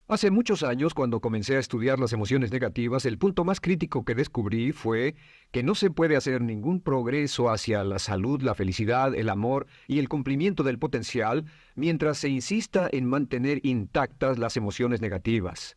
Hace muchos años, cuando comencé a estudiar las emociones negativas, el punto más crítico que descubrí fue que no se puede hacer ningún progreso hacia la salud, la felicidad, el amor y el cumplimiento del potencial mientras se insista en mantener intactas las emociones negativas.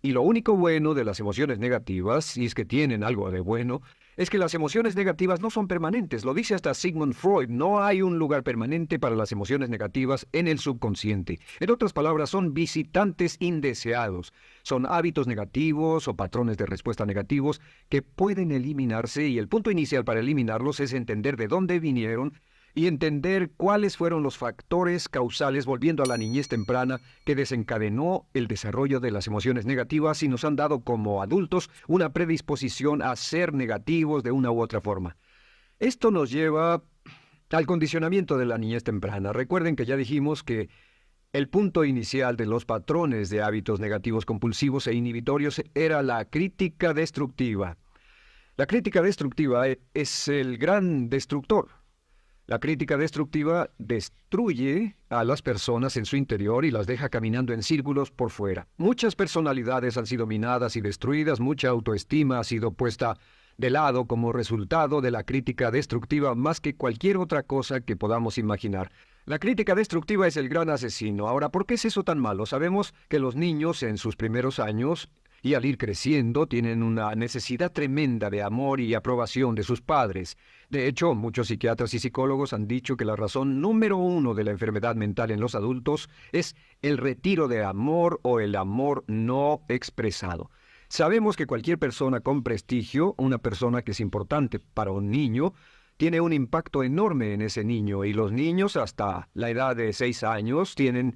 Y lo único bueno de las emociones negativas, si es que tienen algo de bueno, es que las emociones negativas no son permanentes. Lo dice hasta Sigmund Freud, no hay un lugar permanente para las emociones negativas en el subconsciente. En otras palabras, son visitantes indeseados. Son hábitos negativos o patrones de respuesta negativos que pueden eliminarse y el punto inicial para eliminarlos es entender de dónde vinieron y entender cuáles fueron los factores causales, volviendo a la niñez temprana, que desencadenó el desarrollo de las emociones negativas y nos han dado como adultos una predisposición a ser negativos de una u otra forma. Esto nos lleva al condicionamiento de la niñez temprana. Recuerden que ya dijimos que el punto inicial de los patrones de hábitos negativos compulsivos e inhibitorios era la crítica destructiva. La crítica destructiva es el gran destructor. La crítica destructiva destruye a las personas en su interior y las deja caminando en círculos por fuera. Muchas personalidades han sido minadas y destruidas, mucha autoestima ha sido puesta de lado como resultado de la crítica destructiva más que cualquier otra cosa que podamos imaginar. La crítica destructiva es el gran asesino. Ahora, ¿por qué es eso tan malo? Sabemos que los niños en sus primeros años y al ir creciendo tienen una necesidad tremenda de amor y aprobación de sus padres. De hecho, muchos psiquiatras y psicólogos han dicho que la razón número uno de la enfermedad mental en los adultos es el retiro de amor o el amor no expresado. Sabemos que cualquier persona con prestigio, una persona que es importante para un niño, tiene un impacto enorme en ese niño y los niños hasta la edad de 6 años tienen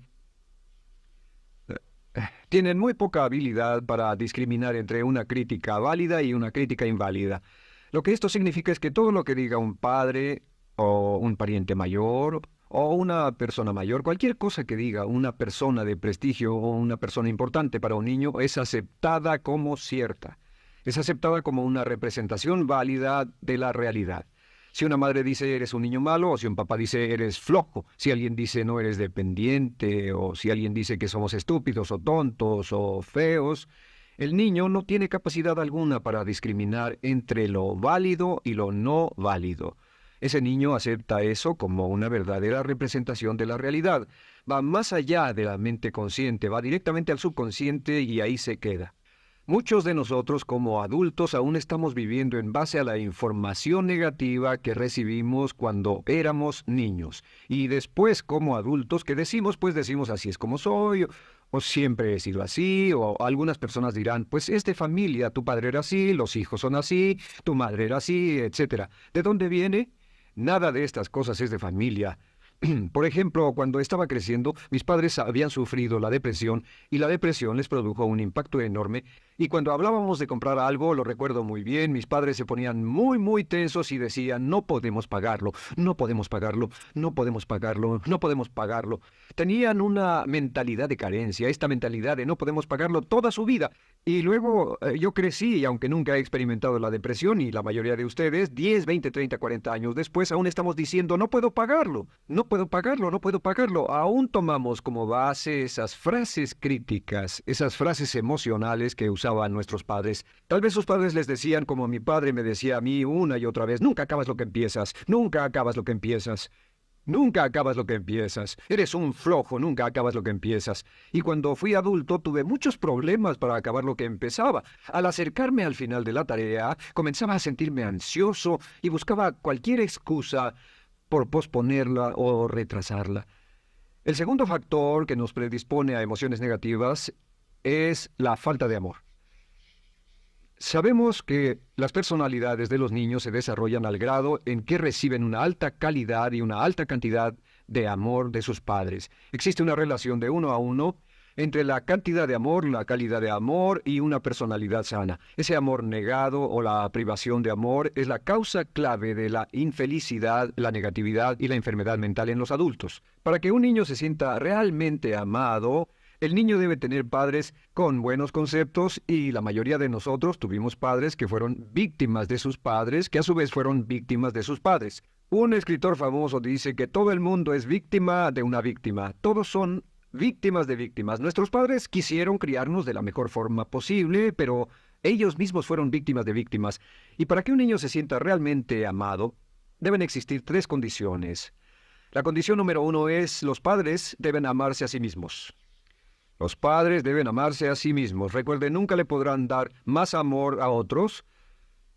muy poca habilidad para discriminar entre una crítica válida y una crítica inválida. Lo que esto significa es que todo lo que diga un padre o un pariente mayor o una persona mayor, cualquier cosa que diga una persona de prestigio o una persona importante para un niño es aceptada como cierta. Es aceptada como una representación válida de la realidad. Si una madre dice eres un niño malo, o si un papá dice eres flojo, si alguien dice no eres dependiente, o si alguien dice que somos estúpidos o tontos o feos, el niño no tiene capacidad alguna para discriminar entre lo válido y lo no válido. Ese niño acepta eso como una verdadera representación de la realidad. Va más allá de la mente consciente, va directamente al subconsciente y ahí se queda. Muchos de nosotros como adultos aún estamos viviendo en base a la información negativa que recibimos cuando éramos niños. Y después como adultos que decimos, pues decimos así es como soy, o siempre he sido así, o algunas personas dirán, pues es de familia, tu padre era así, los hijos son así, tu madre era así, etcétera. ¿De dónde viene? Nada de estas cosas es de familia. Por ejemplo, cuando estaba creciendo, mis padres habían sufrido la depresión y la depresión les produjo un impacto enorme. Y cuando hablábamos de comprar algo, lo recuerdo muy bien, mis padres se ponían muy tensos y decían, no podemos pagarlo, no podemos pagarlo, no podemos pagarlo, no podemos pagarlo. Tenían una mentalidad de carencia, esta mentalidad de no podemos pagarlo toda su vida. Y luego yo crecí y aunque nunca he experimentado la depresión y la mayoría de ustedes, 10, 20, 30, 40 años después, aún estamos diciendo no puedo pagarlo, no puedo pagarlo, no puedo pagarlo. Aún tomamos como base esas frases críticas, esas frases emocionales que usaban nuestros padres. Tal vez sus padres les decían como mi padre me decía a mí una y otra vez, nunca acabas lo que empiezas, nunca acabas lo que empiezas. Nunca acabas lo que empiezas. Eres un flojo, nunca acabas lo que empiezas. Y cuando fui adulto tuve muchos problemas para acabar lo que empezaba. Al acercarme al final de la tarea, comenzaba a sentirme ansioso y buscaba cualquier excusa por posponerla o retrasarla. El segundo factor que nos predispone a emociones negativas es la falta de amor. Sabemos que las personalidades de los niños se desarrollan al grado en que reciben una alta calidad y una alta cantidad de amor de sus padres. Existe una relación de 1 a 1 entre la cantidad de amor, la calidad de amor y una personalidad sana. Ese amor negado o la privación de amor es la causa clave de la infelicidad, la negatividad y la enfermedad mental en los adultos. Para que un niño se sienta realmente amado, el niño debe tener padres con buenos conceptos y la mayoría de nosotros tuvimos padres que fueron víctimas de sus padres, que a su vez fueron víctimas de sus padres. Un escritor famoso dice que todo el mundo es víctima de una víctima. Todos son víctimas de víctimas. Nuestros padres quisieron criarnos de la mejor forma posible, pero ellos mismos fueron víctimas de víctimas. Y para que un niño se sienta realmente amado, deben existir tres condiciones. La condición número uno es: los padres deben amarse a sí mismos. Los padres deben amarse a sí mismos. Recuerden, nunca le podrán dar más amor a otros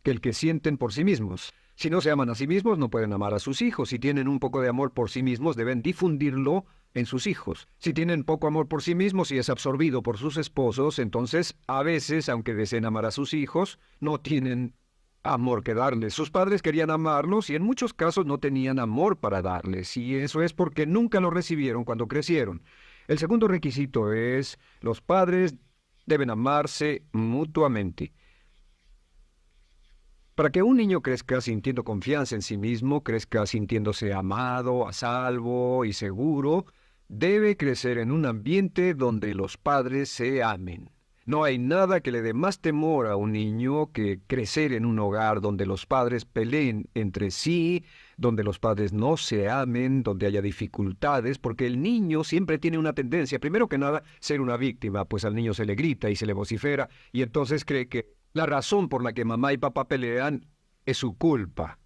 que el que sienten por sí mismos. Si no se aman a sí mismos, no pueden amar a sus hijos. Si tienen un poco de amor por sí mismos, deben difundirlo en sus hijos. Si tienen poco amor por sí mismos y es absorbido por sus esposos, entonces, a veces, aunque deseen amar a sus hijos, no tienen amor que darles. Sus padres querían amarlos y en muchos casos no tenían amor para darles. Y eso es porque nunca lo recibieron cuando crecieron. El segundo requisito es: los padres deben amarse mutuamente. Para que un niño crezca sintiendo confianza en sí mismo, crezca sintiéndose amado, a salvo y seguro, debe crecer en un ambiente donde los padres se amen. No hay nada que le dé más temor a un niño que crecer en un hogar donde los padres peleen entre sí, donde los padres no se amen, donde haya dificultades, porque el niño siempre tiene una tendencia, primero que nada, ser una víctima, pues al niño se le grita y se le vocifera, y entonces cree que la razón por la que mamá y papá pelean es su culpa.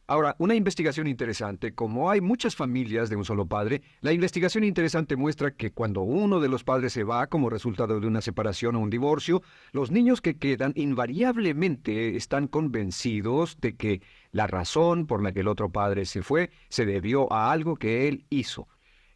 Ahora, una investigación interesante: como hay muchas familias de un solo padre, la investigación interesante muestra que cuando uno de los padres se va como resultado de una separación o un divorcio, los niños que quedan invariablemente están convencidos de que la razón por la que el otro padre se fue se debió a algo que él hizo.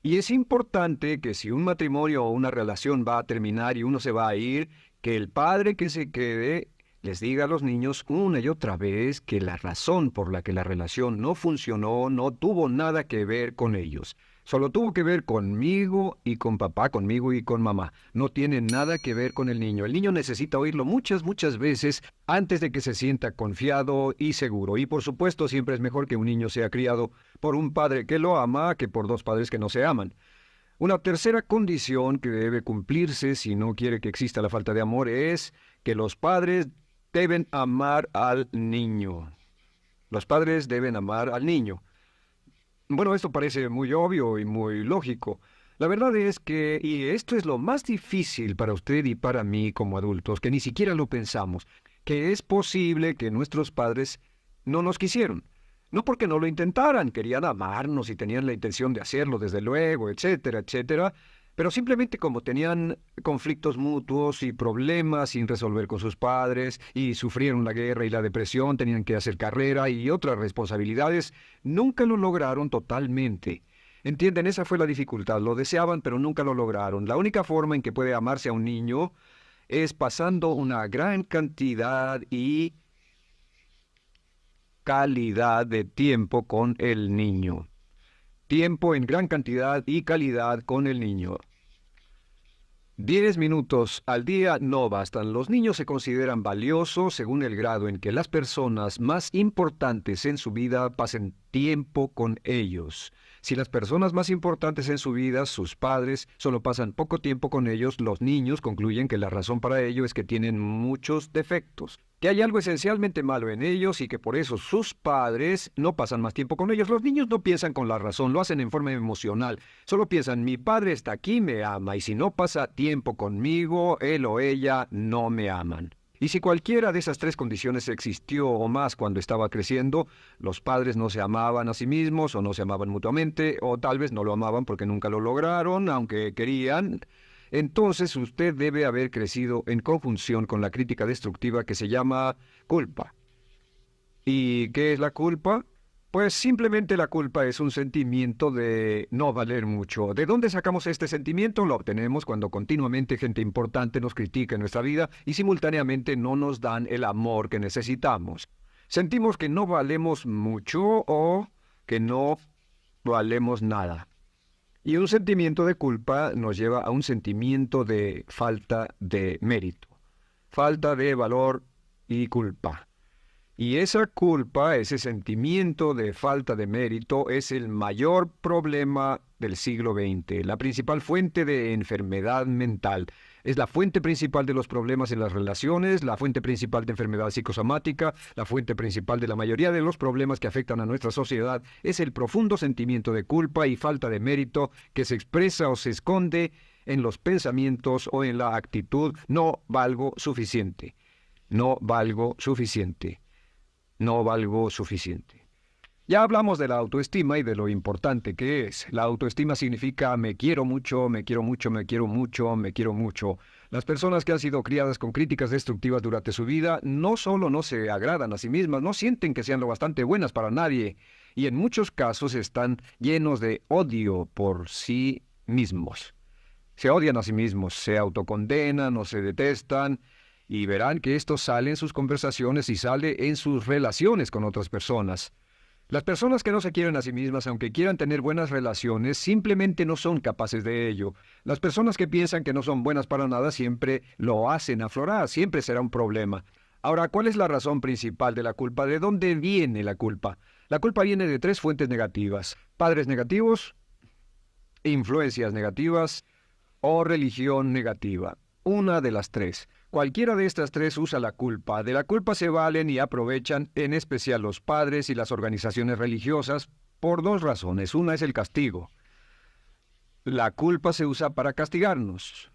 Y es importante que si un matrimonio o una relación va a terminar y uno se va a ir, que el padre que se quede les diga a los niños una y otra vez que la razón por la que la relación no funcionó no tuvo nada que ver con ellos. Solo tuvo que ver conmigo y con papá, conmigo y con mamá. No tiene nada que ver con el niño. El niño necesita oírlo muchas, muchas veces antes de que se sienta confiado y seguro. Y por supuesto, siempre es mejor que un niño sea criado por un padre que lo ama que por dos padres que no se aman. Una tercera condición que debe cumplirse si no quiere que exista la falta de amor es que los padres deben amar al niño. Los padres deben amar al niño. Bueno, esto parece muy obvio y muy lógico. La verdad es que, y esto es lo más difícil para usted y para mí como adultos, que ni siquiera lo pensamos, que es posible que nuestros padres no nos quisieron. No porque no lo intentaran, querían amarnos y tenían la intención de hacerlo, desde luego, etcétera, etcétera, pero simplemente como tenían conflictos mutuos y problemas sin resolver con sus padres, y sufrieron la guerra y la depresión, tenían que hacer carrera y otras responsabilidades, nunca lo lograron totalmente. ¿Entienden? Esa fue la dificultad. Lo deseaban, pero nunca lo lograron. La única forma en que puede amarse a un niño es pasando una gran cantidad y calidad de tiempo con el niño. Tiempo en gran cantidad y calidad con el niño. 10 minutos al día no bastan. Los niños se consideran valiosos según el grado en que las personas más importantes en su vida pasen tiempo con ellos. Si las personas más importantes en su vida, sus padres, solo pasan poco tiempo con ellos, los niños concluyen que la razón para ello es que tienen muchos defectos, que hay algo esencialmente malo en ellos y que por eso sus padres no pasan más tiempo con ellos. Los niños no piensan con la razón, lo hacen en forma emocional. Solo piensan: mi padre está aquí, me ama, y si no pasa tiempo conmigo, él o ella no me aman. Y si cualquiera de esas tres condiciones existió o más cuando estaba creciendo, los padres no se amaban a sí mismos o no se amaban mutuamente, o tal vez no lo amaban porque nunca lo lograron, aunque querían, entonces usted debe haber crecido en conjunción con la crítica destructiva que se llama culpa. ¿Y qué es la culpa? Pues simplemente la culpa es un sentimiento de no valer mucho. ¿De dónde sacamos este sentimiento? Lo obtenemos cuando continuamente gente importante nos critica en nuestra vida y simultáneamente no nos dan el amor que necesitamos. Sentimos que no valemos mucho o que no valemos nada. Y un sentimiento de culpa nos lleva a un sentimiento de falta de mérito, falta de valor y culpa. Y esa culpa, ese sentimiento de falta de mérito, es el mayor problema del siglo XX, la principal fuente de enfermedad mental. Es la fuente principal de los problemas en las relaciones, la fuente principal de enfermedad psicosomática, la fuente principal de la mayoría de los problemas que afectan a nuestra sociedad. Es el profundo sentimiento de culpa y falta de mérito que se expresa o se esconde en los pensamientos o en la actitud. No valgo suficiente. No valgo suficiente. No valgo suficiente. Ya hablamos de la autoestima y de lo importante que es. La autoestima significa me quiero mucho, me quiero mucho, me quiero mucho, me quiero mucho. Las personas que han sido criadas con críticas destructivas durante su vida no solo no se agradan a sí mismas, no sienten que sean lo bastante buenas para nadie y en muchos casos están llenos de odio por sí mismos. Se odian a sí mismos, se autocondenan o se detestan y verán que esto sale en sus conversaciones y sale en sus relaciones con otras personas. Las personas que no se quieren a sí mismas, aunque quieran tener buenas relaciones, simplemente no son capaces de ello. Las personas que piensan que no son buenas para nada siempre lo hacen aflorar, siempre será un problema. Ahora, ¿cuál es la razón principal de la culpa? ¿De dónde viene la culpa? La culpa viene de 3 fuentes negativas: padres negativos, influencias negativas o religión negativa. Una de las 3. Cualquiera de estas 3 usa la culpa. De la culpa se valen y aprovechan, en especial los padres y las organizaciones religiosas, por 2 razones. Una es el castigo. La culpa se usa para castigarnos.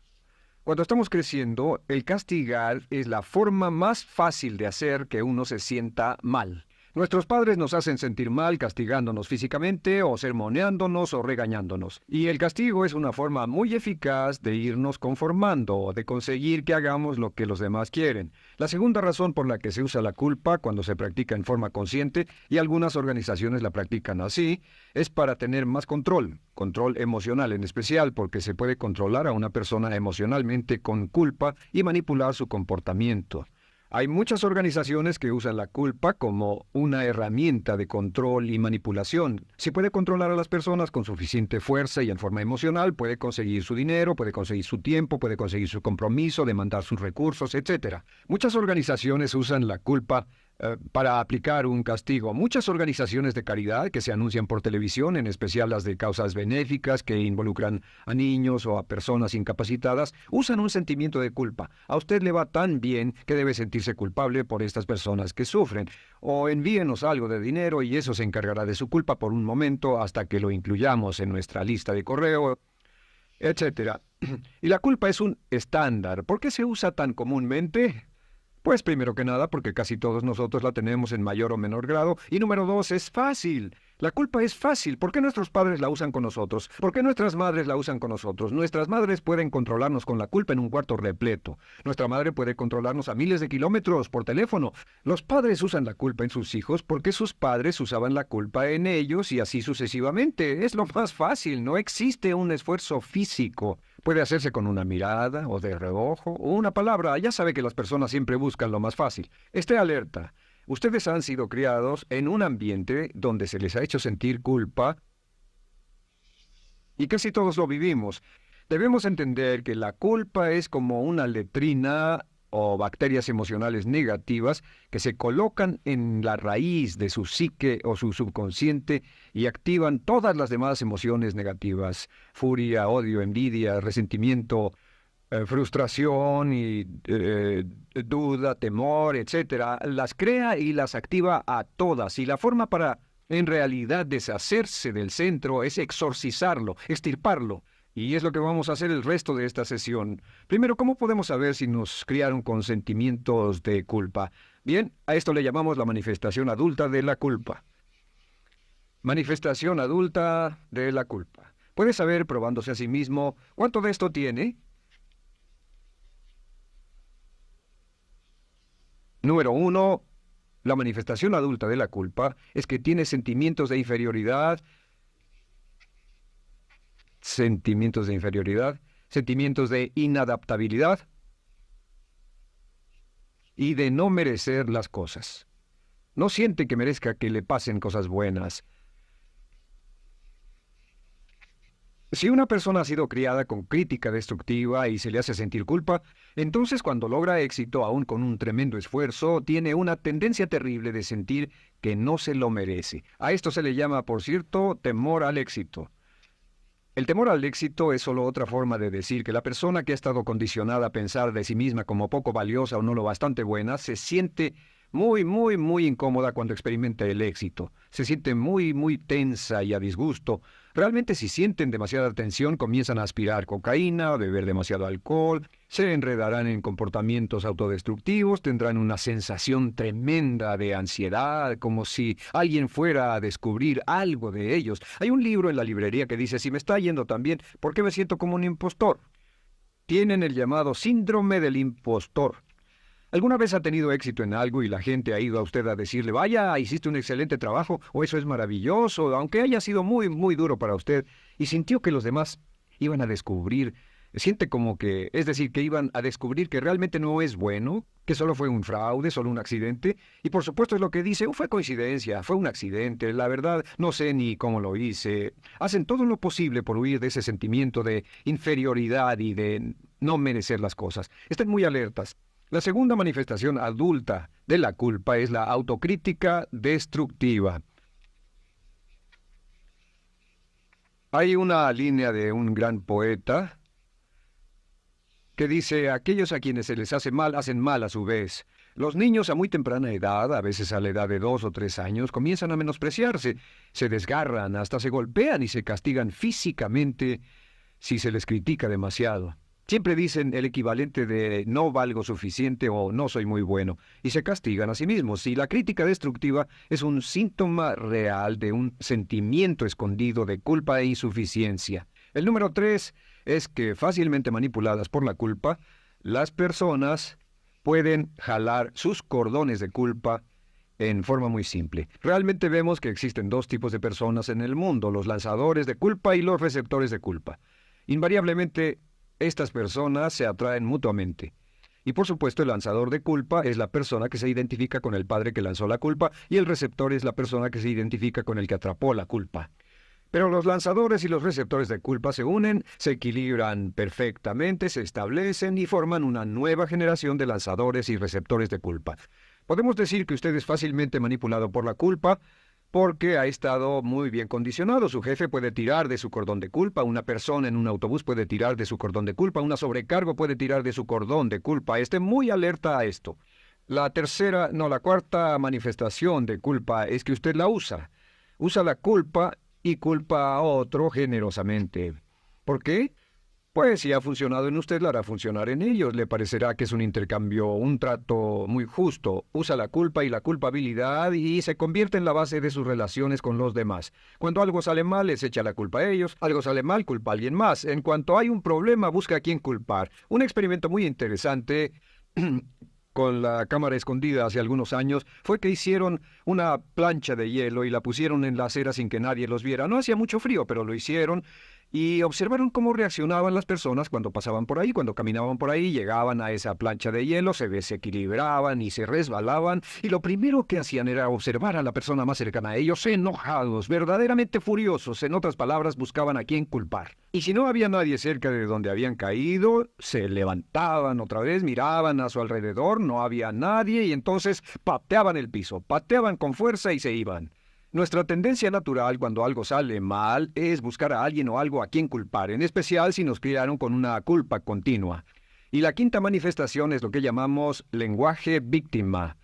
Cuando estamos creciendo, el castigar es la forma más fácil de hacer que uno se sienta mal. Nuestros padres nos hacen sentir mal castigándonos físicamente o sermoneándonos o regañándonos. Y el castigo es una forma muy eficaz de irnos conformando o de conseguir que hagamos lo que los demás quieren. La segunda razón por la que se usa la culpa cuando se practica en forma consciente, y algunas organizaciones la practican así, es para tener más control emocional en especial, porque se puede controlar a una persona emocionalmente con culpa y manipular su comportamiento. Hay muchas organizaciones que usan la culpa como una herramienta de control y manipulación. Si puede controlar a las personas con suficiente fuerza y en forma emocional, puede conseguir su dinero, puede conseguir su tiempo, puede conseguir su compromiso, demandar sus recursos, etc. Muchas organizaciones usan la culpa para aplicar un castigo. Muchas organizaciones de caridad que se anuncian por televisión, en especial las de causas benéficas que involucran a niños o a personas incapacitadas, usan un sentimiento de culpa. A usted le va tan bien que debe sentirse culpable por estas personas que sufren. O envíenos algo de dinero y eso se encargará de su culpa por un momento hasta que lo incluyamos en nuestra lista de correo, etc. Y la culpa es un estándar. ¿Por qué se usa tan comúnmente? Pues primero que nada porque casi todos nosotros la tenemos en mayor o menor grado. Y número 2, es fácil. La culpa es fácil. ¿Por qué nuestros padres la usan con nosotros? ¿Por qué nuestras madres la usan con nosotros? Nuestras madres pueden controlarnos con la culpa en un cuarto repleto. Nuestra madre puede controlarnos a miles de kilómetros por teléfono. Los padres usan la culpa en sus hijos porque sus padres usaban la culpa en ellos y así sucesivamente. Es lo más fácil. No existe un esfuerzo físico. Puede hacerse con una mirada, o de reojo, o una palabra. Ya sabe que las personas siempre buscan lo más fácil. Esté alerta. Ustedes han sido criados en un ambiente donde se les ha hecho sentir culpa y casi todos lo vivimos. Debemos entender que la culpa es como una letrina o bacterias emocionales negativas que se colocan en la raíz de su psique o su subconsciente y activan todas las demás emociones negativas: furia, odio, envidia, resentimiento, frustración y duda, temor, etcétera. Las crea y las activa a todas, y la forma para en realidad deshacerse del centro es exorcizarlo, extirparlo. Y es lo que vamos a hacer el resto de esta sesión. Primero, ¿cómo podemos saber si nos criaron con sentimientos de culpa? Bien, a esto le llamamos la manifestación adulta de la culpa. Manifestación adulta de la culpa. Puede saber, probándose a sí mismo, cuánto de esto tiene. Número 1. La manifestación adulta de la culpa es que tiene sentimientos de inferioridad, sentimientos de inadaptabilidad y de no merecer las cosas. No siente que merezca que le pasen cosas buenas. Si una persona ha sido criada con crítica destructiva y se le hace sentir culpa, entonces cuando logra éxito, aún con un tremendo esfuerzo, tiene una tendencia terrible de sentir que no se lo merece. A esto se le llama, por cierto, temor al éxito. El temor al éxito es solo otra forma de decir que la persona que ha estado condicionada a pensar de sí misma como poco valiosa o no lo bastante buena se siente muy incómoda cuando experimenta el éxito. Se siente muy tensa y a disgusto. Realmente si sienten demasiada tensión comienzan a aspirar cocaína, a beber demasiado alcohol, se enredarán en comportamientos autodestructivos, tendrán una sensación tremenda de ansiedad, como si alguien fuera a descubrir algo de ellos. Hay un libro en la librería que dice, si me está yendo tan bien, ¿por qué me siento como un impostor? Tienen el llamado síndrome del impostor. ¿Alguna vez ha tenido éxito en algo y la gente ha ido a usted a decirle, vaya, hiciste un excelente trabajo, o eso es maravilloso, aunque haya sido muy duro para usted, y sintió que los demás iban a descubrir, siente como que, es decir, que iban a descubrir que realmente no es bueno, que solo fue un fraude, solo un accidente, y por supuesto es lo que dice, fue coincidencia, fue un accidente, la verdad, no sé ni cómo lo hice. Hacen todo lo posible por huir de ese sentimiento de inferioridad y de no merecer las cosas. Estén muy alertas. La segunda manifestación adulta de la culpa es la autocrítica destructiva. Hay una línea de un gran poeta que dice, aquellos a quienes se les hace mal, hacen mal a su vez. Los niños a muy temprana edad, a veces a la edad de 2 o 3 años, comienzan a menospreciarse, se desgarran, hasta se golpean y se castigan físicamente si se les critica demasiado. Siempre dicen el equivalente de no valgo suficiente o no soy muy bueno, y se castigan a sí mismos. Y la crítica destructiva es un síntoma real de un sentimiento escondido de culpa e insuficiencia. El número 3 es que fácilmente manipuladas por la culpa, las personas pueden jalar sus cordones de culpa en forma muy simple. Realmente vemos que existen dos tipos de personas en el mundo, los lanzadores de culpa y los receptores de culpa. Invariablemente, estas personas se atraen mutuamente. Y por supuesto el lanzador de culpa es la persona que se identifica con el padre que lanzó la culpa y el receptor es la persona que se identifica con el que atrapó la culpa. Pero los lanzadores y los receptores de culpa se unen, se equilibran perfectamente, se establecen y forman una nueva generación de lanzadores y receptores de culpa. Podemos decir que usted es fácilmente manipulado por la culpa, porque ha estado muy bien condicionado. Su jefe puede tirar de su cordón de culpa, una persona en un autobús puede tirar de su cordón de culpa, una sobrecargo puede tirar de su cordón de culpa. Esté muy alerta a esto. La cuarta manifestación de culpa es que usted la usa. Usa la culpa y culpa a otro generosamente. ¿Por qué? Pues si ha funcionado en usted, la hará funcionar en ellos. Le parecerá que es un intercambio, un trato muy justo. Usa la culpa y la culpabilidad y se convierte en la base de sus relaciones con los demás. Cuando algo sale mal, les echa la culpa a ellos. Algo sale mal, culpa a alguien más. En cuanto hay un problema, busca a quién culpar. Un experimento muy interesante con la cámara escondida hace algunos años fue que hicieron una plancha de hielo y la pusieron en la acera sin que nadie los viera. No hacía mucho frío, pero lo hicieron. Y observaron cómo reaccionaban las personas cuando pasaban por ahí, cuando caminaban por ahí, llegaban a esa plancha de hielo, se desequilibraban y se resbalaban, y lo primero que hacían era observar a la persona más cercana a ellos, enojados, verdaderamente furiosos, en otras palabras, buscaban a quién culpar. Y si no había nadie cerca de donde habían caído, se levantaban otra vez, miraban a su alrededor, no había nadie, y entonces pateaban el piso, pateaban con fuerza y se iban. Nuestra tendencia natural cuando algo sale mal es buscar a alguien o algo a quien culpar, en especial si nos criaron con una culpa continua. Y la quinta manifestación es lo que llamamos lenguaje víctima.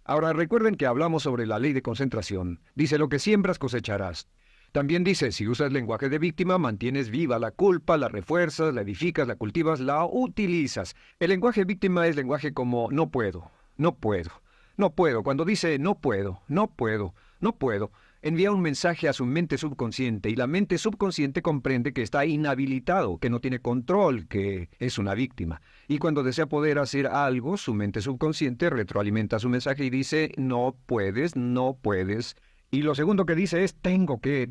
Ahora recuerden que hablamos sobre la ley de concentración. Dice lo que siembras cosecharás. También dice, si usas lenguaje de víctima, mantienes viva la culpa, la refuerzas, la edificas, la cultivas, la utilizas. El lenguaje víctima es lenguaje como no puedo, no puedo. No puedo. Cuando dice no puedo, no puedo, no puedo, envía un mensaje a su mente subconsciente y la mente subconsciente comprende que está inhabilitado, que no tiene control, que es una víctima. Y cuando desea poder hacer algo, su mente subconsciente retroalimenta su mensaje y dice no puedes, no puedes. Y lo segundo que dice es tengo que,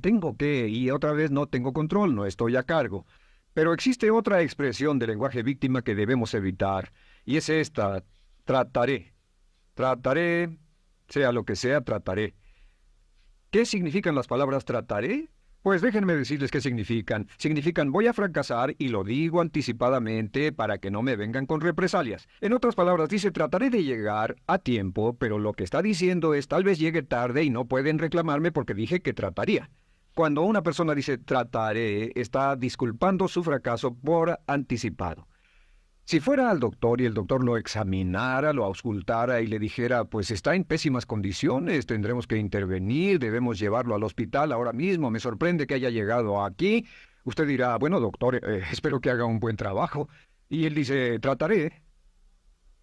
y otra vez no tengo control, no estoy a cargo. Pero existe otra expresión del lenguaje víctima que debemos evitar y es esta, trataré. Trataré, sea lo que sea, trataré. ¿Qué significan las palabras trataré? Pues déjenme decirles qué significan. Significan voy a fracasar y lo digo anticipadamente para que no me vengan con represalias. En otras palabras dice trataré de llegar a tiempo, pero lo que está diciendo es tal vez llegue tarde y no pueden reclamarme porque dije que trataría. Cuando una persona dice trataré, está disculpando su fracaso por anticipado. Si fuera al doctor y el doctor lo examinara, lo auscultara y le dijera, pues está en pésimas condiciones, tendremos que intervenir, debemos llevarlo al hospital ahora mismo, me sorprende que haya llegado aquí, usted dirá, bueno doctor, espero que haga un buen trabajo. Y él dice, trataré.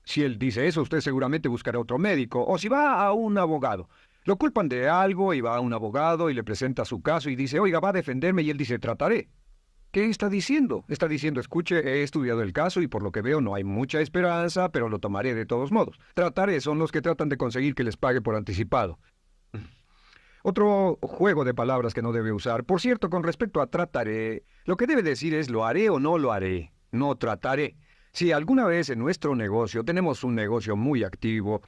Si él dice eso, usted seguramente buscará otro médico, o si va a un abogado. Lo culpan de algo y va a un abogado y le presenta su caso y dice, oiga, va a defenderme, y él dice, trataré. ¿Qué está diciendo? Está diciendo, escuche, he estudiado el caso y por lo que veo no hay mucha esperanza, pero lo tomaré de todos modos. Trataré son los que tratan de conseguir que les pague por anticipado. Otro juego de palabras que no debe usar. Por cierto, con respecto a trataré, lo que debe decir es lo haré o no lo haré, no trataré. Si alguna vez en nuestro negocio tenemos un negocio muy activo,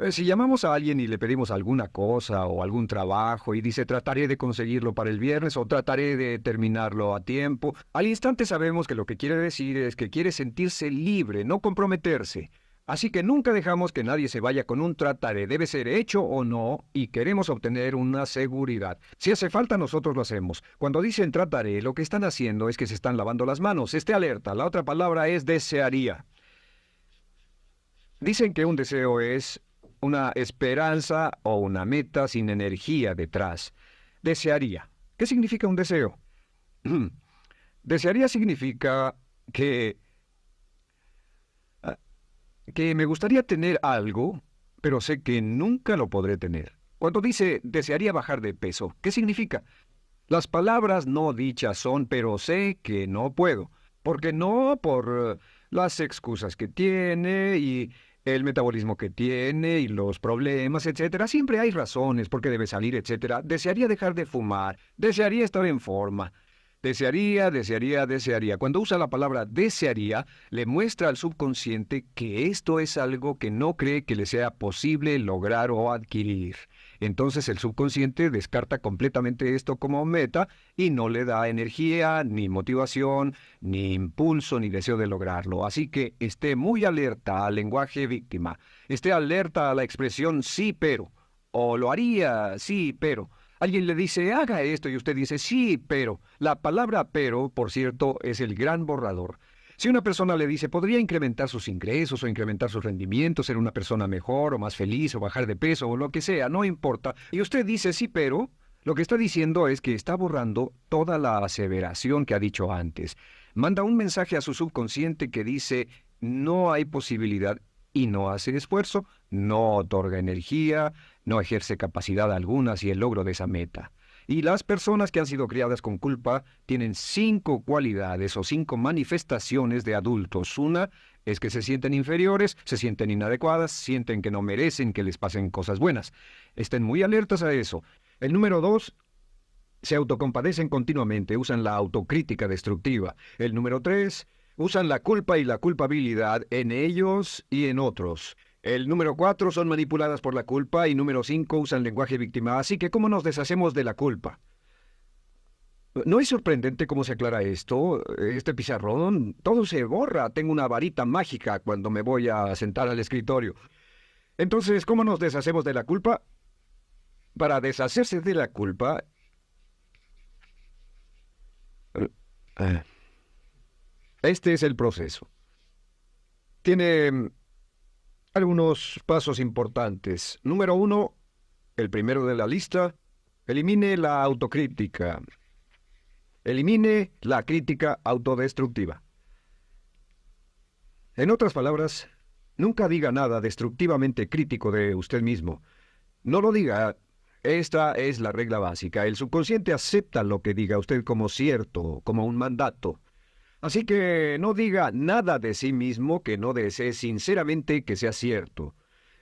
si llamamos a alguien y le pedimos alguna cosa o algún trabajo y dice trataré de conseguirlo para el viernes o trataré de terminarlo a tiempo, al instante sabemos que lo que quiere decir es que quiere sentirse libre, no comprometerse. Así que nunca dejamos que nadie se vaya con un trataré, debe ser hecho o no, y queremos obtener una seguridad. Si hace falta, nosotros lo hacemos. Cuando dicen trataré, lo que están haciendo es que se están lavando las manos. Esté alerta, la otra palabra es desearía. Dicen que un deseo es una esperanza o una meta sin energía detrás. Desearía. ¿Qué significa un deseo? Desearía significa que que me gustaría tener algo, pero sé que nunca lo podré tener. Cuando dice desearía bajar de peso, ¿qué significa? Las palabras no dichas son, pero sé que no puedo. Porque no por las excusas que tiene y el metabolismo que tiene y los problemas, etcétera. Siempre hay razones por qué debe salir, etcétera. Desearía dejar de fumar, desearía estar en forma. Desearía, desearía, desearía. Cuando usa la palabra desearía, le muestra al subconsciente que esto es algo que no cree que le sea posible lograr o adquirir. Entonces el subconsciente descarta completamente esto como meta y no le da energía, ni motivación, ni impulso, ni deseo de lograrlo. Así que esté muy alerta al lenguaje víctima. Esté alerta a la expresión sí, pero. O lo haría, sí, pero. Alguien le dice, haga esto, y usted dice, sí, pero. La palabra pero, por cierto, es el gran borrador. Si una persona le dice, podría incrementar sus ingresos o incrementar sus rendimientos, ser una persona mejor o más feliz o bajar de peso o lo que sea, no importa, y usted dice, sí, pero, lo que está diciendo es que está borrando toda la aseveración que ha dicho antes. Manda un mensaje a su subconsciente que dice, no hay posibilidad y no hace esfuerzo, no otorga energía, no ejerce capacidad alguna hacia el logro de esa meta. Y las personas que han sido criadas con culpa tienen 5 cualidades o 5 manifestaciones de adultos. Una es que se sienten inferiores, se sienten inadecuadas, sienten que no merecen que les pasen cosas buenas. Estén muy alertas a eso. El número 2, se autocompadecen continuamente, usan la autocrítica destructiva. El número 3, usan la culpa y la culpabilidad en ellos y en otros. El número 4, son manipuladas por la culpa y número 5, usan lenguaje víctima. Así que, ¿cómo nos deshacemos de la culpa? ¿No es sorprendente cómo se aclara esto? Este pizarrón, todo se borra. Tengo una varita mágica cuando me voy a sentar al escritorio. Entonces, ¿cómo nos deshacemos de la culpa? Para deshacerse de la culpa, este es el proceso. Tiene algunos pasos importantes. Número 1, el primero de la lista, elimine la autocrítica. Elimine la crítica autodestructiva. En otras palabras, nunca diga nada destructivamente crítico de usted mismo. No lo diga. Esta es la regla básica. El subconsciente acepta lo que diga usted como cierto, como un mandato. Así que no diga nada de sí mismo que no desee sinceramente que sea cierto.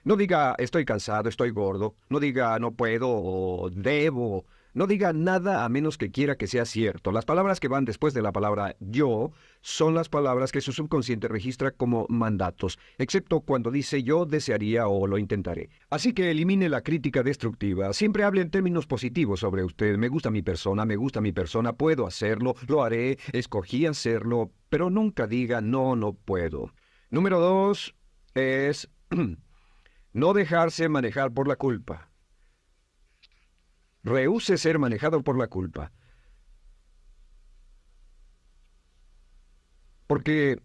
No diga estoy cansado, estoy gordo. No diga no puedo o debo. No diga nada a menos que quiera que sea cierto. Las palabras que van después de la palabra yo son las palabras que su subconsciente registra como mandatos, excepto cuando dice yo desearía o lo intentaré. Así que elimine la crítica destructiva. Siempre hable en términos positivos sobre usted. Me gusta mi persona, puedo hacerlo, lo haré, escogí hacerlo, pero nunca diga no, no puedo. Número 2 es no dejarse manejar por la culpa. rehúse ser manejado por la culpa. Porque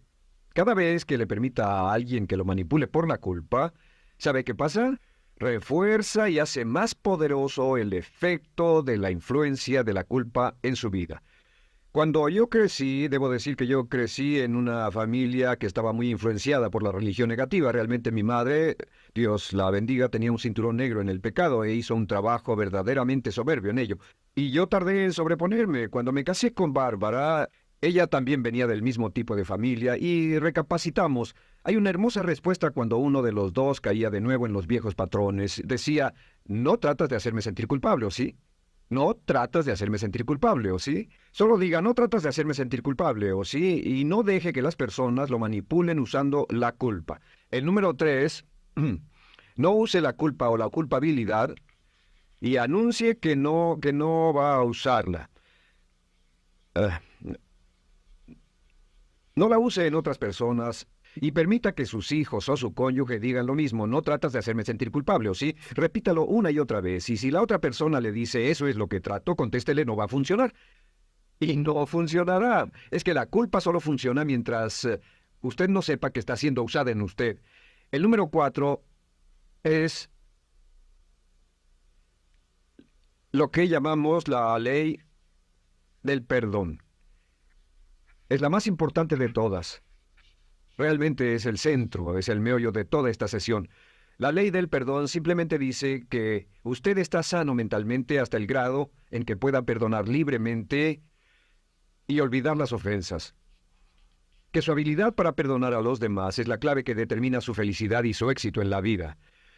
cada vez que le permita a alguien que lo manipule por la culpa, ¿sabe qué pasa? Refuerza y hace más poderoso el efecto de la influencia de la culpa en su vida. Cuando yo crecí, debo decir que yo crecí en una familia que estaba muy influenciada por la religión negativa. Realmente mi madre, Dios la bendiga, tenía un cinturón negro en el pecado e hizo un trabajo verdaderamente soberbio en ello. Y yo tardé en sobreponerme. Cuando me casé con Bárbara, ella también venía del mismo tipo de familia y recapacitamos. Hay una hermosa respuesta cuando uno de los dos caía de nuevo en los viejos patrones. Decía, no tratas de hacerme sentir culpable, ¿o sí? No tratas de hacerme sentir culpable, ¿o sí? Solo diga, no tratas de hacerme sentir culpable, ¿o sí? Y no deje que las personas lo manipulen usando la culpa. El número 3, no use la culpa o la culpabilidad y anuncie que no va a usarla. Ah, no la use en otras personas y permita que sus hijos o su cónyuge digan lo mismo. No tratas de hacerme sentir culpable, ¿o sí? Repítalo una y otra vez. Y si la otra persona le dice eso es lo que trato, contéstele no va a funcionar. Y no funcionará. Es que la culpa solo funciona mientras usted no sepa que está siendo usada en usted. El número 4 es lo que llamamos la ley del perdón. Es la más importante de todas. Realmente es el centro, es el meollo de toda esta sesión. La ley del perdón simplemente dice que usted está sano mentalmente hasta el grado en que pueda perdonar libremente y olvidar las ofensas. Que su habilidad para perdonar a los demás es la clave que determina su felicidad y su éxito en la vida.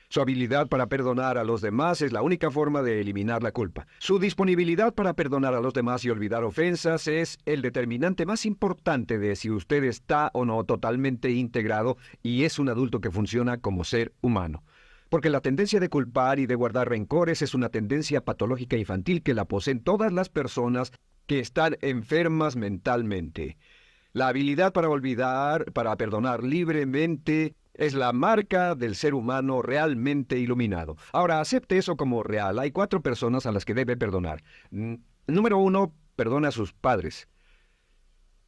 Su habilidad para perdonar a los demás es la única forma de eliminar la culpa. Su disponibilidad para perdonar a los demás y olvidar ofensas es el determinante más importante de si usted está o no totalmente integrado y es un adulto que funciona como ser humano. Porque la tendencia de culpar y de guardar rencores es una tendencia patológica infantil que la poseen todas las personas que están enfermas mentalmente. La habilidad para olvidar, para perdonar libremente, es la marca del ser humano realmente iluminado. Ahora, acepte eso como real. Hay 4 personas a las que debe perdonar. Número 1, perdone a sus padres.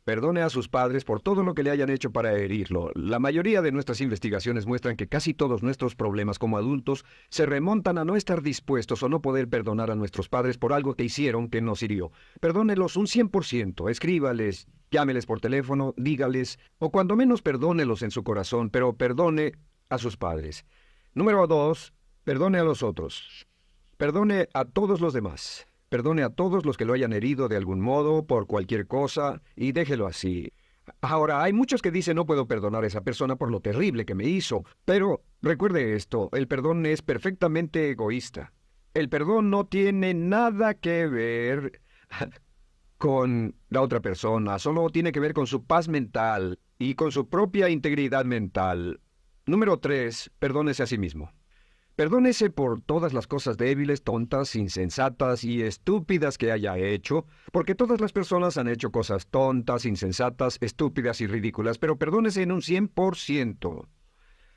Perdone a sus padres por todo lo que le hayan hecho para herirlo. La mayoría de nuestras investigaciones muestran que casi todos nuestros problemas como adultos se remontan a no estar dispuestos o no poder perdonar a nuestros padres por algo que hicieron que nos hirió. Perdónelos un 100%, escríbales, llámeles por teléfono, dígales, o cuando menos perdónelos en su corazón, pero perdone a sus padres. Número 2, perdone a los otros. Perdone a todos los demás. Perdone a todos los que lo hayan herido de algún modo, por cualquier cosa, y déjelo así. Ahora, hay muchos que dicen no puedo perdonar a esa persona por lo terrible que me hizo, pero recuerde esto, el perdón es perfectamente egoísta. El perdón no tiene nada que ver con la otra persona, solo tiene que ver con su paz mental y con su propia integridad mental. Número 3, perdónese a sí mismo. Perdónese por todas las cosas débiles, tontas, insensatas y estúpidas que haya hecho, porque todas las personas han hecho cosas tontas, insensatas, estúpidas y ridículas, pero perdónese en un 100%.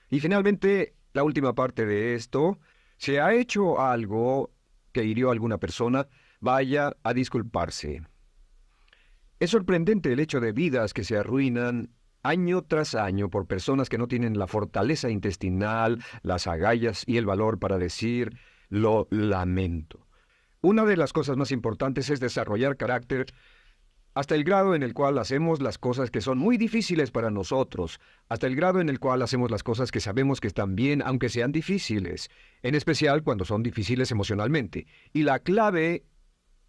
Y finalmente, la última parte de esto, si ha hecho algo que hirió a alguna persona, vaya a disculparse. Es sorprendente el hecho de vidas que se arruinan año tras año por personas que no tienen la fortaleza intestinal, las agallas y el valor para decir lo lamento. Una de las cosas más importantes es desarrollar carácter hasta el grado en el cual hacemos las cosas que son muy difíciles para nosotros, hasta el grado en el cual hacemos las cosas que sabemos que están bien aunque sean difíciles, en especial cuando son difíciles emocionalmente. Y la clave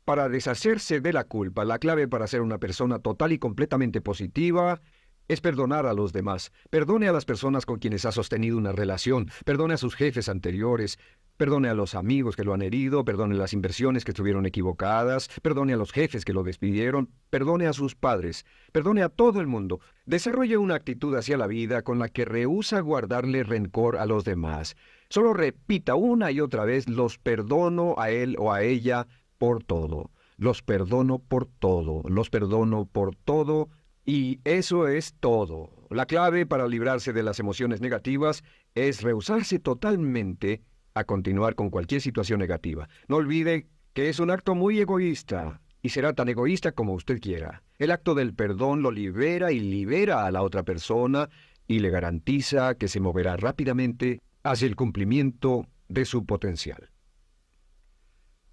para deshacerse de la culpa, la clave para ser una persona total y completamente positiva, es perdonar a los demás. Perdone a las personas con quienes ha sostenido una relación. Perdone a sus jefes anteriores. Perdone a los amigos que lo han herido. Perdone las inversiones que estuvieron equivocadas. Perdone a los jefes que lo despidieron. Perdone a sus padres. Perdone a todo el mundo. Desarrolle una actitud hacia la vida con la que rehúsa guardarle rencor a los demás. Solo repita una y otra vez, los perdono a él o a ella por todo. Los perdono por todo. Los perdono por todo. Y eso es todo. La clave para librarse de las emociones negativas es rehusarse totalmente a continuar con cualquier situación negativa. No olvide que es un acto muy egoísta, y será tan egoísta como usted quiera. El acto del perdón lo libera y libera a la otra persona y le garantiza que se moverá rápidamente hacia el cumplimiento de su potencial.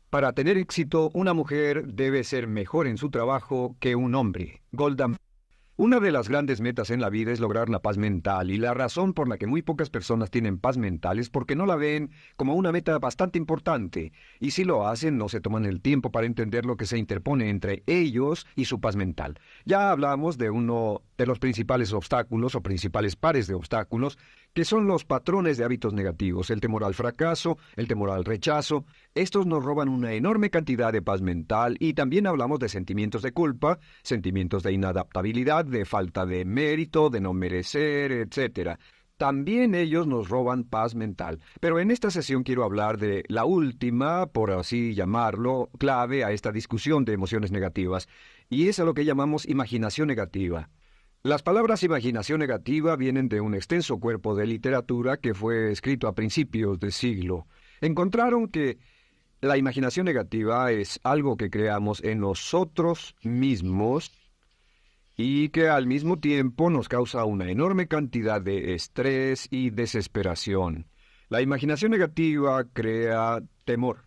Para tener éxito, una mujer debe ser mejor en su trabajo que un hombre. Golda. Una de las grandes metas en la vida es lograr la paz mental, y la razón por la que muy pocas personas tienen paz mental es porque no la ven como una meta bastante importante, y si lo hacen no se toman el tiempo para entender lo que se interpone entre ellos y su paz mental. Ya hablamos de uno de los principales obstáculos o principales pares de obstáculos, que son los patrones de hábitos negativos, el temor al fracaso, el temor al rechazo. Estos nos roban una enorme cantidad de paz mental, y también hablamos de sentimientos de culpa, sentimientos de inadaptabilidad, de falta de mérito, de no merecer, etc. También ellos nos roban paz mental. Pero en esta sesión quiero hablar de la última, por así llamarlo, clave a esta discusión de emociones negativas, y es a lo que llamamos imaginación negativa. Las palabras imaginación negativa vienen de un extenso cuerpo de literatura que fue escrito a principios de siglo. Encontraron que la imaginación negativa es algo que creamos en nosotros mismos y que al mismo tiempo nos causa una enorme cantidad de estrés y desesperación. La imaginación negativa crea temor.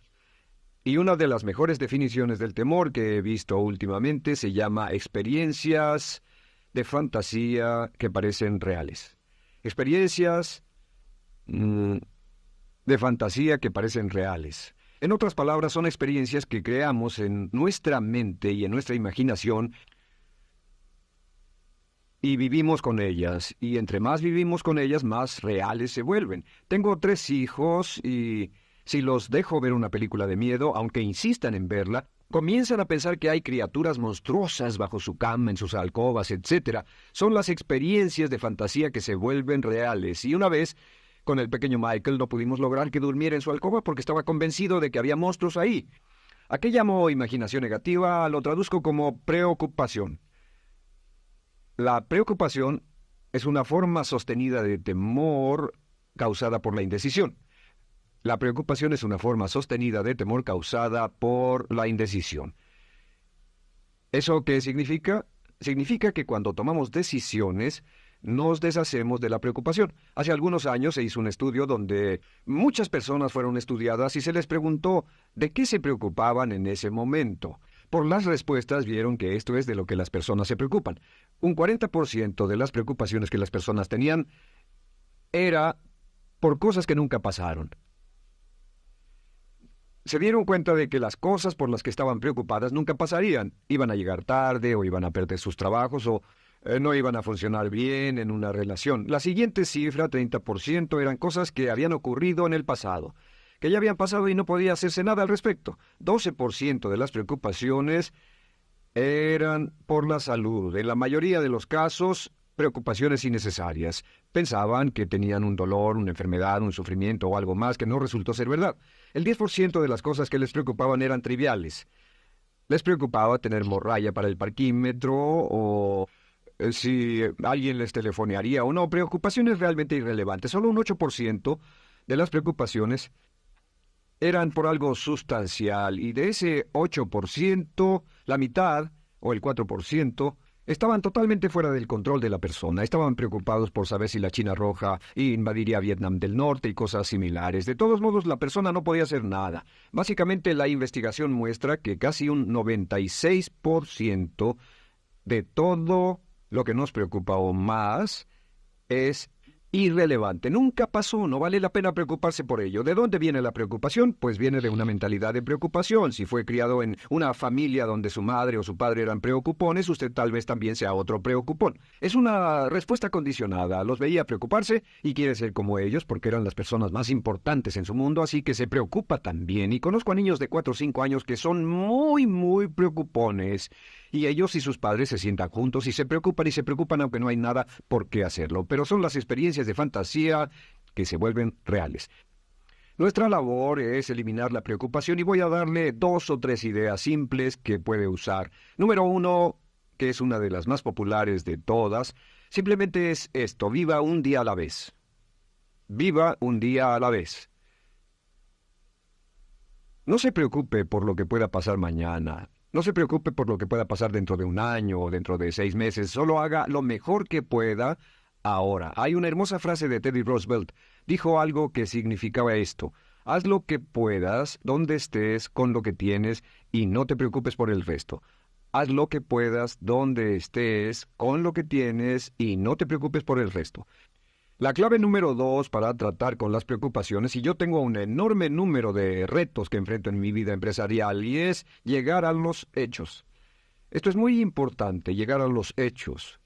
Y una de las mejores definiciones del temor que he visto últimamente se llama experiencias de fantasía que parecen reales. Experiencias de fantasía que parecen reales. En otras palabras, son experiencias que creamos en nuestra mente y en nuestra imaginación y vivimos con ellas. Y entre más vivimos con ellas, más reales se vuelven. Tengo 3 hijos y si los dejo ver una película de miedo, aunque insistan en verla, comienzan a pensar que hay criaturas monstruosas bajo su cama, en sus alcobas, etc. Son las experiencias de fantasía que se vuelven reales. Y una vez, con el pequeño Michael, no pudimos lograr que durmiera en su alcoba porque estaba convencido de que había monstruos ahí. ¿A qué llamo imaginación negativa? Lo traduzco como preocupación. La preocupación es una forma sostenida de temor causada por la indecisión. La preocupación es una forma sostenida de temor causada por la indecisión. ¿Eso qué significa? Significa que cuando tomamos decisiones, nos deshacemos de la preocupación. Hace algunos años se hizo un estudio donde muchas personas fueron estudiadas y se les preguntó de qué se preocupaban en ese momento. Por las respuestas vieron que esto es de lo que las personas se preocupan. Un 40% de las preocupaciones que las personas tenían era por cosas que nunca pasaron. Se dieron cuenta de que las cosas por las que estaban preocupadas nunca pasarían. Iban a llegar tarde, o iban a perder sus trabajos, o no iban a funcionar bien en una relación. La siguiente cifra, 30%, eran cosas que habían ocurrido en el pasado, que ya habían pasado y no podía hacerse nada al respecto. 12% de las preocupaciones eran por la salud. En la mayoría de los casos, preocupaciones innecesarias. Pensaban que tenían un dolor, una enfermedad, un sufrimiento o algo más que no resultó ser verdad. El 10% de las cosas que les preocupaban eran triviales. Les preocupaba tener morralla para el parquímetro o si alguien les telefonearía o no. Preocupaciones realmente irrelevantes. Solo un 8% de las preocupaciones eran por algo sustancial, y de ese 8%, la mitad, o el 4%, estaban totalmente fuera del control de la persona. Estaban preocupados por saber si la China Roja invadiría Vietnam del Norte y cosas similares. De todos modos, la persona no podía hacer nada. Básicamente, la investigación muestra que casi un 96% de todo lo que nos preocupa o más es irrelevante. Nunca pasó, no vale la pena preocuparse por ello. ¿De dónde viene la preocupación? Pues viene de una mentalidad de preocupación. Si fue criado en una familia donde su madre o su padre eran preocupones, usted tal vez también sea otro preocupón. Es una respuesta condicionada. Los veía preocuparse y quiere ser como ellos porque eran las personas más importantes en su mundo, así que se preocupa también. Y conozco a niños de 4 o 5 años que son muy preocupones. Y ellos y sus padres se sientan juntos y se preocupan aunque no hay nada por qué hacerlo. Pero son las experiencias de fantasía que se vuelven reales. Nuestra labor es eliminar la preocupación y voy a darle 2 o 3 ideas simples que puede usar. Número 1, que es una de las más populares de todas, simplemente es esto: viva un día a la vez. Viva un día a la vez. No se preocupe por lo que pueda pasar mañana. No se preocupe por lo que pueda pasar dentro de un año o dentro de 6 meses. Solo haga lo mejor que pueda ahora. Hay una hermosa frase de Teddy Roosevelt. Dijo algo que significaba esto. Haz lo que puedas, donde estés, con lo que tienes, y no te preocupes por el resto. Haz lo que puedas, donde estés, con lo que tienes, y no te preocupes por el resto. La clave número 2 para tratar con las preocupaciones, y yo tengo un enorme número de retos que enfrento en mi vida empresarial, y es llegar a los hechos. Esto es muy importante, llegar a los hechos.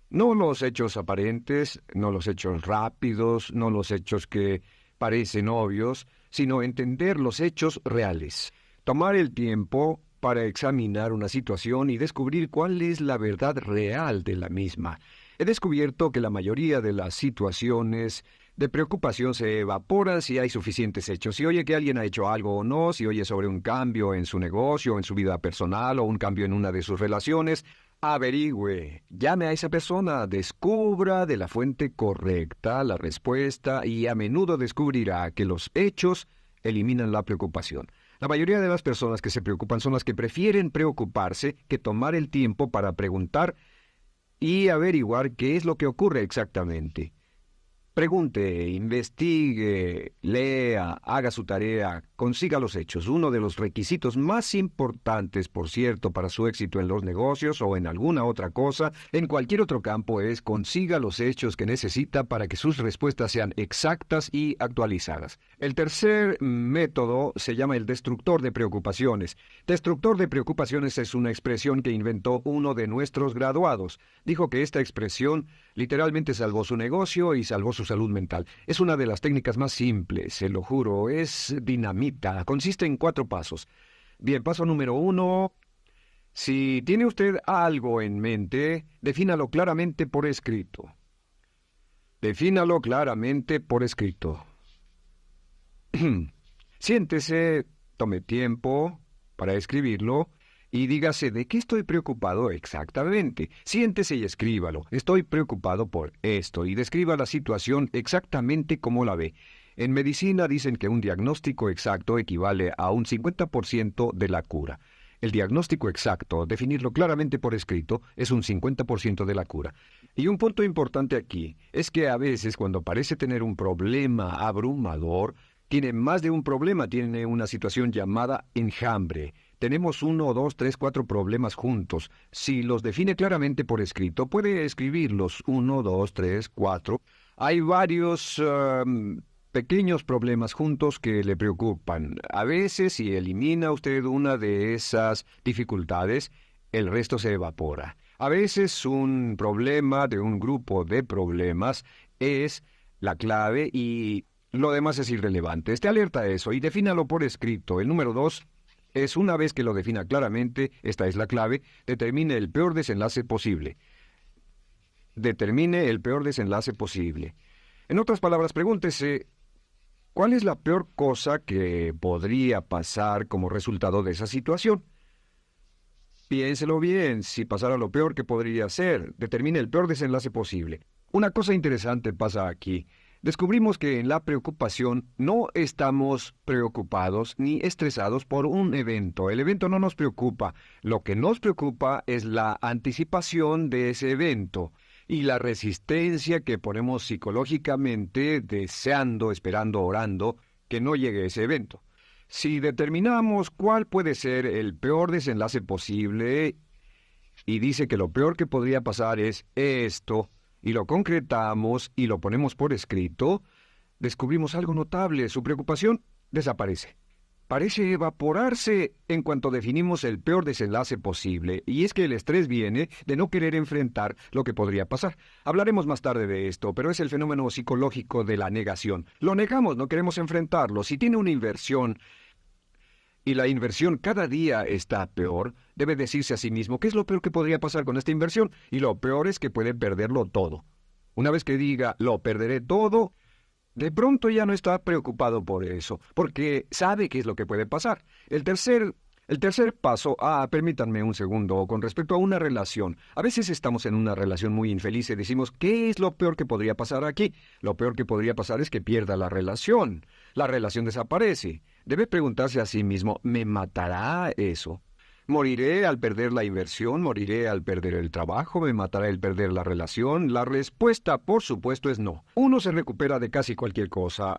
No los hechos aparentes, no los hechos rápidos, no los hechos que parecen obvios, sino entender los hechos reales. Tomar el tiempo para examinar una situación y descubrir cuál es la verdad real de la misma. He descubierto que la mayoría de las situaciones de preocupación se evaporan si hay suficientes hechos. Si oye que alguien ha hecho algo o no, si oye sobre un cambio en su negocio, en su vida personal o un cambio en una de sus relaciones, averigüe, llame a esa persona, descubra de la fuente correcta la respuesta y a menudo descubrirá que los hechos eliminan la preocupación. La mayoría de las personas que se preocupan son las que prefieren preocuparse que tomar el tiempo para preguntar y averiguar qué es lo que ocurre exactamente. Pregunte, investigue, lea, haga su tarea, consiga los hechos. Uno de los requisitos más importantes, por cierto, para su éxito en los negocios o en alguna otra cosa, en cualquier otro campo, es consiga los hechos que necesita para que sus respuestas sean exactas y actualizadas. El tercer método se llama el destructor de preocupaciones. Destructor de preocupaciones es una expresión que inventó uno de nuestros graduados. Dijo que esta expresión literalmente salvó su negocio y salvó su salud mental. Es una de las técnicas más simples, se lo juro, es dinamita. Consiste en 4 pasos. Bien, paso número 1. Si tiene usted algo en mente, defínalo claramente por escrito. Defínalo claramente por escrito. Siéntese, tome tiempo para escribirlo y dígase de qué estoy preocupado exactamente. Siéntese y escríbalo. Estoy preocupado por esto y describa la situación exactamente como la ve. En medicina dicen que un diagnóstico exacto equivale a un 50% de la cura. El diagnóstico exacto, definirlo claramente por escrito, es un 50% de la cura. Y un punto importante aquí es que a veces cuando parece tener un problema abrumador, tiene más de un problema, tiene una situación llamada enjambre. Tenemos 1, 2, 3, 4 problemas juntos. Si los define claramente por escrito, puede escribirlos 1, 2, 3, 4. Hay varios pequeños problemas juntos que le preocupan. A veces, si elimina usted una de esas dificultades, el resto se evapora. A veces un problema de un grupo de problemas es la clave y lo demás es irrelevante. Esté alerta a eso y defínalo por escrito. El número 2 es una vez que lo defina claramente, esta es la clave, determine el peor desenlace posible. Determine el peor desenlace posible. En otras palabras, pregúntese, ¿cuál es la peor cosa que podría pasar como resultado de esa situación? Piénselo bien, si pasara lo peor que podría ser, determine el peor desenlace posible. Una cosa interesante pasa aquí. Descubrimos que en la preocupación no estamos preocupados ni estresados por un evento. El evento no nos preocupa. Lo que nos preocupa es la anticipación de ese evento y la resistencia que ponemos psicológicamente deseando, esperando, orando que no llegue ese evento. Si determinamos cuál puede ser el peor desenlace posible y dice que lo peor que podría pasar es esto, y lo concretamos y lo ponemos por escrito, descubrimos algo notable. Su preocupación desaparece. Parece evaporarse en cuanto definimos el peor desenlace posible, y es que el estrés viene de no querer enfrentar lo que podría pasar. Hablaremos más tarde de esto, pero es el fenómeno psicológico de la negación. Lo negamos, no queremos enfrentarlo. Si tiene una inversión y la inversión cada día está peor, debe decirse a sí mismo qué es lo peor que podría pasar con esta inversión, y lo peor es que puede perderlo todo. Una vez que diga, lo perderé todo, de pronto ya no está preocupado por eso, porque sabe qué es lo que puede pasar. El tercer El tercer paso, permítanme un segundo, con respecto a una relación. A veces estamos en una relación muy infeliz y decimos, ¿qué es lo peor que podría pasar aquí? Lo peor que podría pasar es que pierda la relación. La relación desaparece. Debe preguntarse a sí mismo, ¿me matará eso? ¿Moriré al perder la inversión? ¿Moriré al perder el trabajo? ¿Me matará el perder la relación? La respuesta, por supuesto, es no. Uno se recupera de casi cualquier cosa.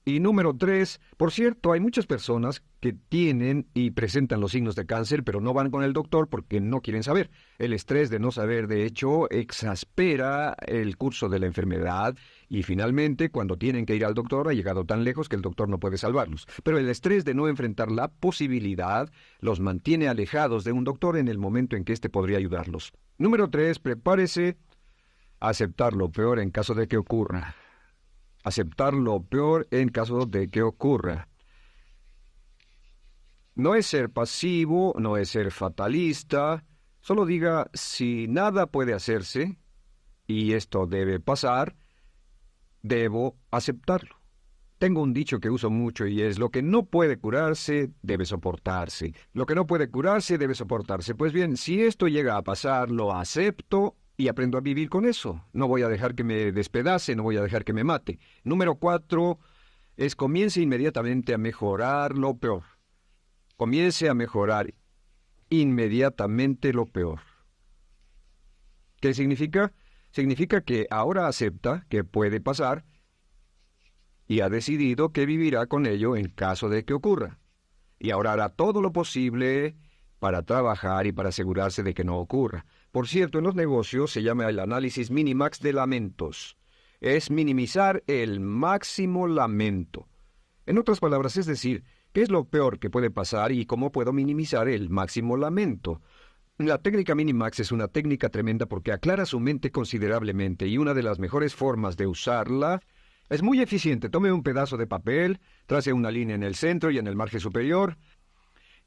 Y número 3, por cierto, hay muchas personas que tienen y presentan los signos de cáncer, pero no van con el doctor porque no quieren saber. El estrés de no saber, de hecho, exaspera el curso de la enfermedad y finalmente, cuando tienen que ir al doctor, ha llegado tan lejos que el doctor no puede salvarlos. Pero el estrés de no enfrentar la posibilidad los mantiene alejados de un doctor en el momento en que éste podría ayudarlos. Número 3, prepárese a aceptar lo peor en caso de que ocurra. Aceptar lo peor en caso de que ocurra. No es ser pasivo, no es ser fatalista, solo diga si nada puede hacerse, y esto debe pasar, debo aceptarlo. Tengo un dicho que uso mucho y es: lo que no puede curarse, debe soportarse. Lo que no puede curarse, debe soportarse. Pues bien, si esto llega a pasar, lo acepto y aprendo a vivir con eso. No voy a dejar que me despedace, no voy a dejar que me mate. Número 4 es: comience inmediatamente a mejorar lo peor. Comience a mejorar inmediatamente lo peor. ¿Qué significa? Significa que ahora acepta que puede pasar y ha decidido que vivirá con ello en caso de que ocurra. Y ahora hará todo lo posible para trabajar y para asegurarse de que no ocurra. Por cierto, en los negocios se llama el análisis minimax de lamentos. Es minimizar el máximo lamento. En otras palabras, es decir, ¿qué es lo peor que puede pasar y cómo puedo minimizar el máximo lamento? La técnica Minimax es una técnica tremenda porque aclara su mente considerablemente y una de las mejores formas de usarla es muy eficiente. Tome un pedazo de papel, trace una línea en el centro y en el margen superior,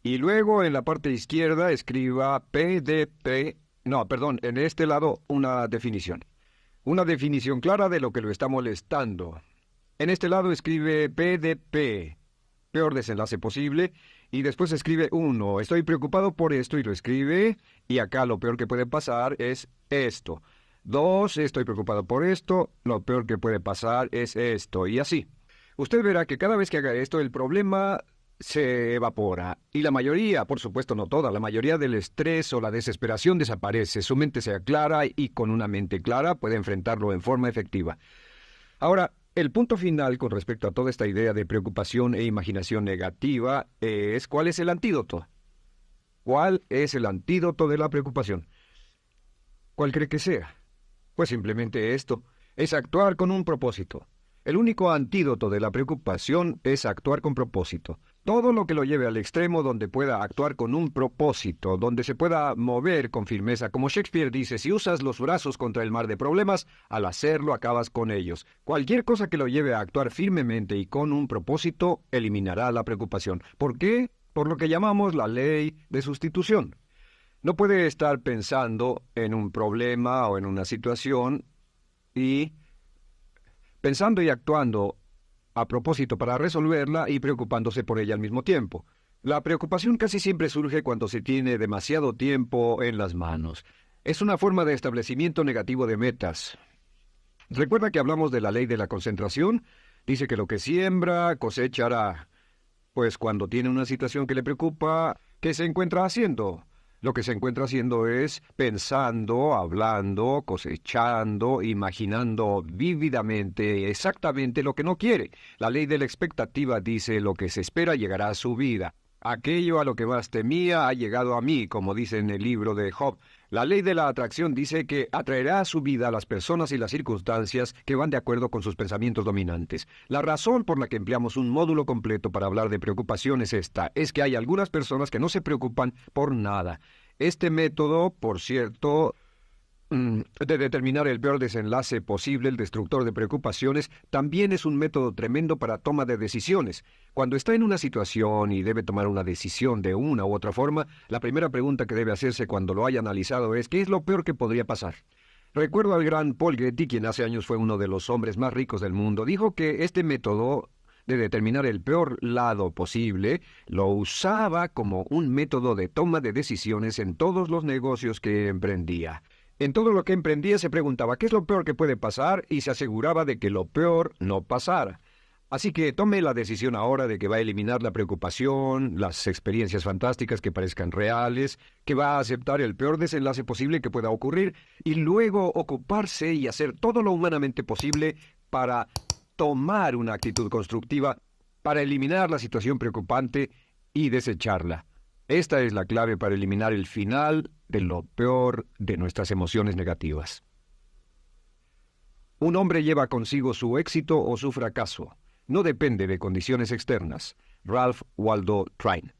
y luego en la parte izquierda escriba en este lado una definición. Una definición clara de lo que lo está molestando. En este lado escribe PDP, peor desenlace posible, y después escribe 1, estoy preocupado por esto, y lo escribe, y acá lo peor que puede pasar es esto. 2, estoy preocupado por esto, lo peor que puede pasar es esto, y así. Usted verá que cada vez que haga esto, el problema se evapora, y la mayoría, por supuesto no toda, la mayoría del estrés o la desesperación desaparece, su mente se aclara y con una mente clara puede enfrentarlo en forma efectiva. Ahora, el punto final con respecto a toda esta idea de preocupación e imaginación negativa es: ¿cuál es el antídoto? ¿Cuál es el antídoto de la preocupación? ¿Cuál cree que sea? Pues simplemente esto, es actuar con un propósito. El único antídoto de la preocupación es actuar con propósito. Todo lo que lo lleve al extremo donde pueda actuar con un propósito, donde se pueda mover con firmeza. Como Shakespeare dice, si usas los brazos contra el mar de problemas, al hacerlo acabas con ellos. Cualquier cosa que lo lleve a actuar firmemente y con un propósito, eliminará la preocupación. ¿Por qué? Por lo que llamamos la ley de sustitución. No puede estar pensando en un problema o en una situación y pensando y actuando a propósito para resolverla y preocupándose por ella al mismo tiempo. La preocupación casi siempre surge cuando se tiene demasiado tiempo en las manos. Es una forma de establecimiento negativo de metas. ¿Recuerda que hablamos de la ley de la concentración? Dice que lo que siembra, cosechará. Pues cuando tiene una situación que le preocupa, ¿qué se encuentra haciendo? Lo que se encuentra haciendo es pensando, hablando, cosechando, imaginando vívidamente exactamente lo que no quiere. La ley de la expectativa dice: lo que se espera llegará a su vida. Aquello a lo que más temía ha llegado a mí, como dice en el libro de Job. La ley de la atracción dice que atraerá a su vida a las personas y las circunstancias que van de acuerdo con sus pensamientos dominantes. La razón por la que empleamos un módulo completo para hablar de preocupación es esta: es que hay algunas personas que no se preocupan por nada. Este método, por cierto, de determinar el peor desenlace posible, el destructor de preocupaciones, también es un método tremendo para toma de decisiones. Cuando está en una situación y debe tomar una decisión de una u otra forma, la primera pregunta que debe hacerse cuando lo haya analizado es: ¿qué es lo peor que podría pasar? Recuerdo al gran Paul Getty, quien hace años fue uno de los hombres más ricos del mundo. Dijo que este método de determinar el peor lado posible, lo usaba como un método de toma de decisiones en todos los negocios que emprendía. En todo lo que emprendía se preguntaba qué es lo peor que puede pasar y se aseguraba de que lo peor no pasara. Así que tome la decisión ahora de que va a eliminar la preocupación, las experiencias fantásticas que parezcan reales, que va a aceptar el peor desenlace posible que pueda ocurrir y luego ocuparse y hacer todo lo humanamente posible para tomar una actitud constructiva, para eliminar la situación preocupante y desecharla. Esta es la clave para eliminar el final de lo peor de nuestras emociones negativas. Un hombre lleva consigo su éxito o su fracaso. No depende de condiciones externas. Ralph Waldo Trine.